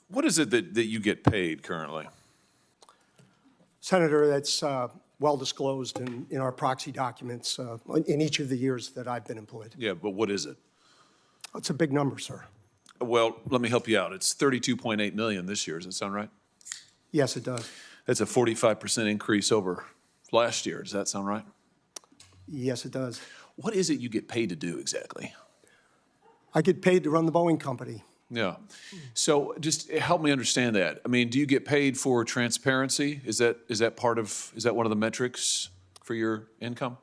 What is it that you get paid currently? Senator, that's well disclosed in our proxy documents in each of the years that I've been employed. Yeah, but what is it? It's a big number, sir. Well, let me help you out. It's $32.8 million this year. Does that sound right? Yes, it does. That's a 45% increase over last year. Does that sound right? Yes, it does. What is it you get paid to do exactly? I get paid to run the Boeing company. Yeah. So just help me understand that. I mean, do you get paid for transparency? Is that one of the metrics for your income?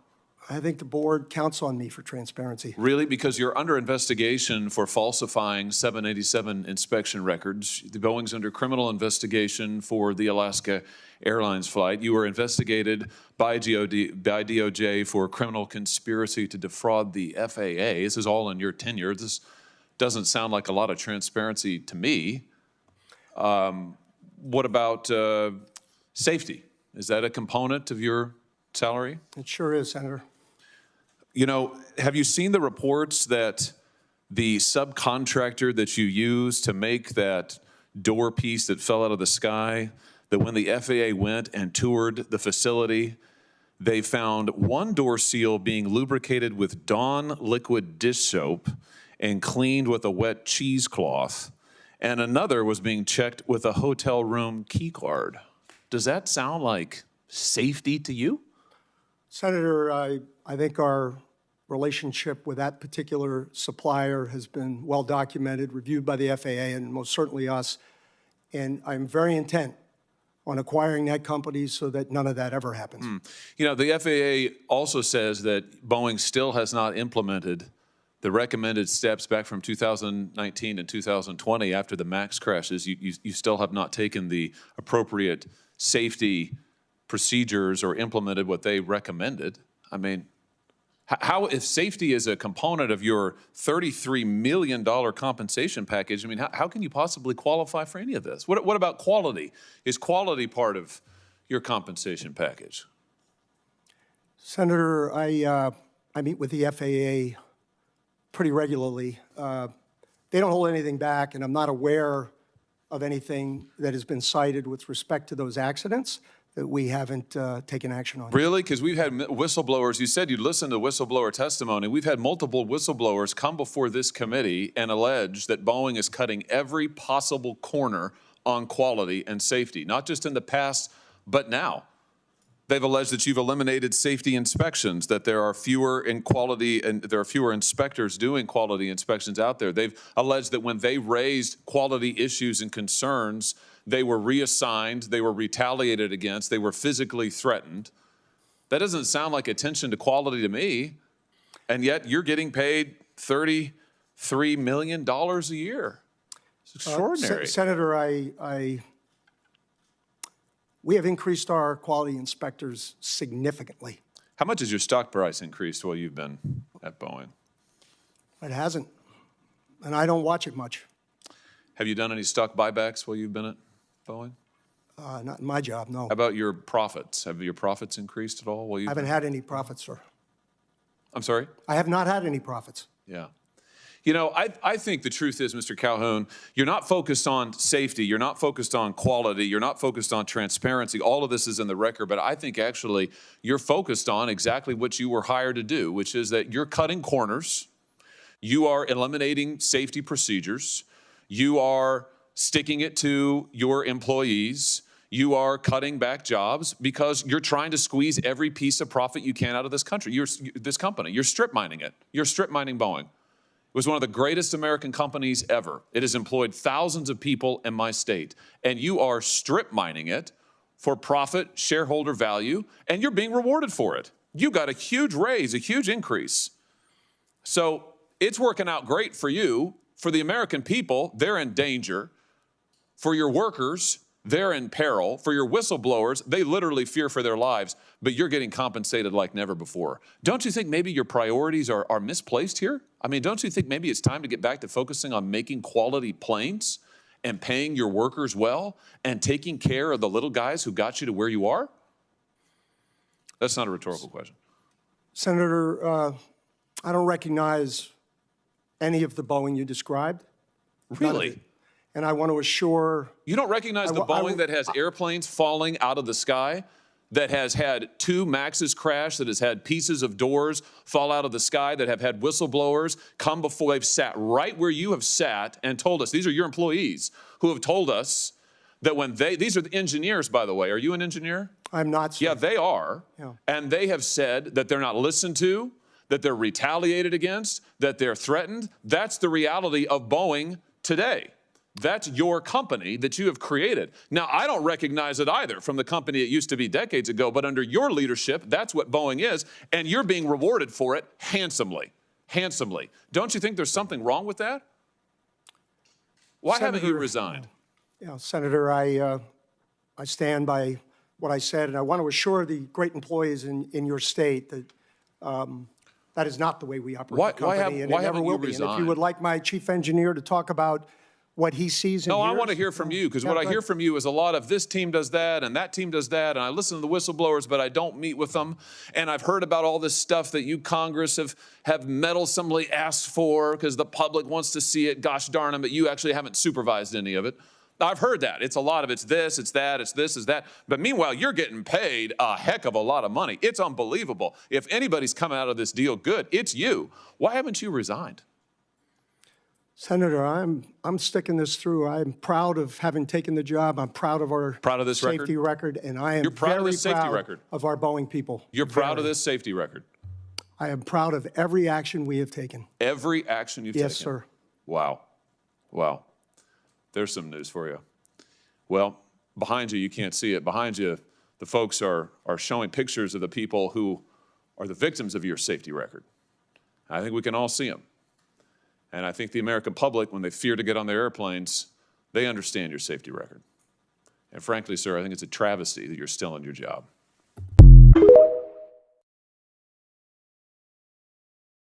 I think the board counts on me for transparency. Really? Because you're under investigation for falsifying 787 inspection records. The Boeing's under criminal investigation for the Alaska Airlines flight. You were investigated by DOJ for criminal conspiracy to defraud the FAA. This is all in your tenure. This doesn't sound like a lot of transparency to me. What about safety? Is that a component of your salary? It sure is, Senator. You know, have you seen the reports that the subcontractor that you used to make that door piece that fell out of the sky, that when the FAA went and toured the facility, they found one door seal being lubricated with Dawn liquid dish soap and cleaned with a wet cheesecloth, and another was being checked with a hotel room key card. Does that sound like safety to you? Senator, I think our relationship with that particular supplier has been well documented, reviewed by the FAA and most certainly us. And I'm very intent on acquiring that company so that none of that ever happens. You know, the FAA also says that Boeing still has not implemented the recommended steps back from 2019 and 2020 after the MAX crashes. You still have not taken the appropriate safety procedures or implemented what they recommended. I mean, how, if safety is a component of your $33 million compensation package, I mean, how can you possibly qualify for any of this? What about quality? Is quality part of your compensation package? Senator, I meet with the FAA pretty regularly. They don't hold anything back, and I'm not aware of anything that has been cited with respect to those accidents that we haven't taken action on. Really? Because we've had whistleblowers. You said you'd listen to whistleblower testimony. We've had multiple whistleblowers come before this committee and allege that Boeing is cutting every possible corner on quality and safety, not just in the past, but now. They've alleged that you've eliminated safety inspections, that there are fewer in quality and there are fewer inspectors doing quality inspections out there. They've alleged that when they raised quality issues and concerns, they were reassigned, they were retaliated against, they were physically threatened. That doesn't sound like attention to quality to me, and yet you're getting paid $33 million a year. It's extraordinary. Senator, we have increased our quality inspectors significantly. How much has your stock price increased while you've been at Boeing? It hasn't, and I don't watch it much. Have you done any stock buybacks while you've been at Boeing? Not in my job, no. How about your profits? Have your profits increased at all while you've I haven't had any profits, sir. I'm sorry? I have not had any profits. Yeah. You know, I think the truth is, Mr. Calhoun, you're not focused on safety, you're not focused on quality, you're not focused on transparency. All of this is in the record, but I think actually you're focused on exactly what you were hired to do, which is that you're cutting corners, you are eliminating safety procedures, you are sticking it to your employees, you are cutting back jobs because you're trying to squeeze every piece of profit you can out of this country, this company. You're strip mining it. You're strip mining Boeing. It was one of the greatest American companies ever. It has employed thousands of people in my state, and you are strip mining it for profit, shareholder value, and you're being rewarded for it. You got a huge raise, a huge increase. So it's working out great for you. For the American people, they're in danger. For your workers, they're in peril. For your whistleblowers, they literally fear for their lives, but you're getting compensated like never before. Don't you think maybe your priorities are misplaced here? I mean, don't you think maybe it's time to get back to focusing on making quality planes and paying your workers well and taking care of the little guys who got you to where you are? That's not a rhetorical question. Senator, I don't recognize any of the Boeing you described. Really? and I want to assure. You don't recognize the Boeing that has airplanes falling out of the sky, that has had 2 Maxes crash, that has had pieces of doors fall out of the sky, that have had whistleblowers come before. They've sat right where you have sat and told us, these are your employees who have told us that when these are the engineers, by the way. Are you an engineer? I'm not, sir. Yeah, they are. Yeah. And they have said that they're not listened to, that they're retaliated against, that they're threatened. That's the reality of Boeing today. That's your company that you have created. Now, I don't recognize it either from the company it used to be decades ago, but under your leadership, that's what Boeing is, and you're being rewarded for it handsomely, handsomely. Don't you think there's something wrong with that? Why haven't you resigned? Yeah, Senator, I stand by what I said, and I want to assure the great employees in your state that that is not the way we operate the company, and it never will be. And if you would like my chief engineer to talk about what he sees and hears. No, I want to hear from you, because what I hear from you is a lot of this team does that and that team does that, and I listen to the whistleblowers, but I don't meet with them. And I've heard about all this stuff that you Congress have meddlesomely asked for because the public wants to see it. Gosh darn them, but you actually haven't supervised any of it. I've heard that. It's a lot of it's this, it's that, it's this, it's that. But meanwhile, you're getting paid a heck of a lot of money. It's unbelievable. If anybody's coming out of this deal good, it's you. Why haven't you resigned? Senator, I'm sticking this through. I'm proud of having taken the job. I'm proud of our safety record, and I am very proud of our Boeing people. You're proud of this safety record? I am proud of every action we have taken. Every action you've taken? Yes, sir. Wow. Wow. There's some news for you. Well, behind you can't see it. Behind you, the folks are showing pictures of the people who are the victims of your safety record. I think we can all see them. And I think the American public, when they fear to get on their airplanes, they understand your safety record. And frankly, sir, I think it's a travesty that you're still in your job.